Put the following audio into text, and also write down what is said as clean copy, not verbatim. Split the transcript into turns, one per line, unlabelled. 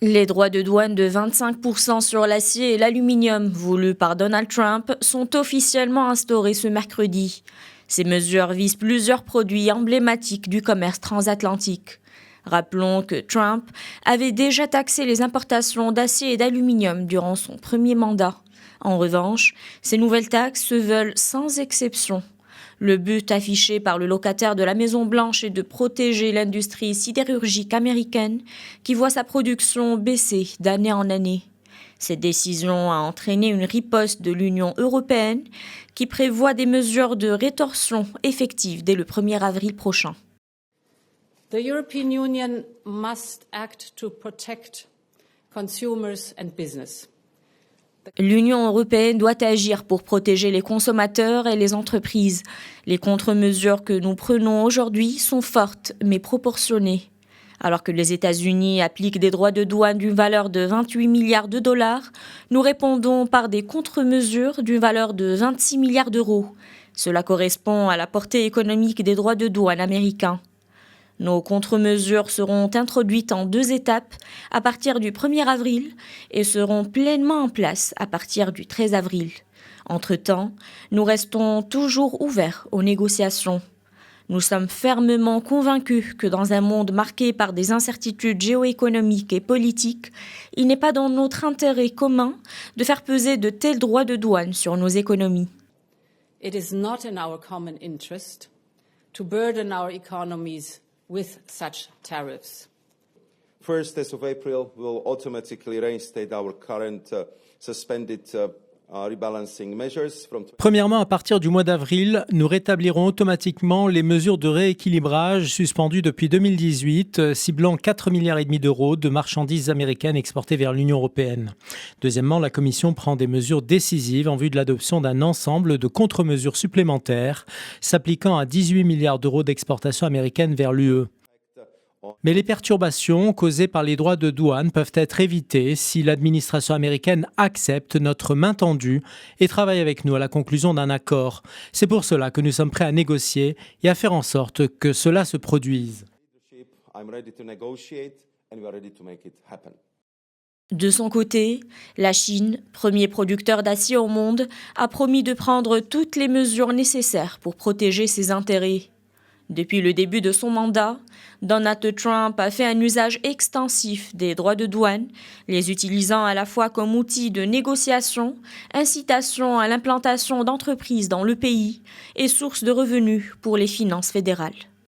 Les droits de douane de 25% sur l'acier et l'aluminium voulus par Donald Trump sont officiellement instaurés ce mercredi. Ces mesures visent plusieurs produits emblématiques du commerce transatlantique. Rappelons que Trump avait déjà taxé les importations d'acier et d'aluminium durant son premier mandat. En revanche, ces nouvelles taxes se veulent sans exception. Le but affiché par le locataire de la Maison-Blanche est de protéger l'industrie sidérurgique américaine qui voit sa production baisser d'année en année. Cette décision a entraîné une riposte de l'Union européenne qui prévoit des mesures de rétorsion effectives dès le 1er avril prochain.
The European Union must act to protect consumers and business.
L'Union européenne doit agir pour protéger les consommateurs et les entreprises. Les contre-mesures que nous prenons aujourd'hui sont fortes mais proportionnées. Alors que les États-Unis appliquent des droits de douane d'une valeur de 28 milliards de dollars, nous répondons par des contre-mesures d'une valeur de 26 milliards d'euros. Cela correspond à la portée économique des droits de douane américains. Nos contre-mesures seront introduites en 2 étapes à partir du 1er avril et seront pleinement en place à partir du 13 avril. Entre-temps, nous restons toujours ouverts aux négociations. Nous sommes fermement convaincus que dans un monde marqué par des incertitudes géoéconomiques et politiques, il n'est pas dans notre intérêt commun de faire peser de tels droits de douane sur nos économies.
It is not in our common interest to burden our economies with such tariffs.
First, as of April, we'll automatically reinstate our current suspended rebalancing measures from...
Premièrement, à partir du mois d'avril, nous rétablirons automatiquement les mesures de rééquilibrage suspendues depuis 2018, ciblant 4,5 milliards d'euros de marchandises américaines exportées vers l'Union européenne. Deuxièmement, la Commission prend des mesures décisives en vue de l'adoption d'un ensemble de contre-mesures supplémentaires s'appliquant à 18 milliards d'euros d'exportations américaines vers l'UE. Mais les perturbations causées par les droits de douane peuvent être évitées si l'administration américaine accepte notre main tendue et travaille avec nous à la conclusion d'un accord. C'est pour cela que nous sommes prêts à négocier et à faire en sorte que cela se produise.
De son côté, la Chine, premier producteur d'acier au monde, a promis de prendre toutes les mesures nécessaires pour protéger ses intérêts. Depuis le début de son mandat, Donald Trump a fait un usage extensif des droits de douane, les utilisant à la fois comme outil de négociation, incitation à l'implantation d'entreprises dans le pays et source de revenus pour les finances fédérales.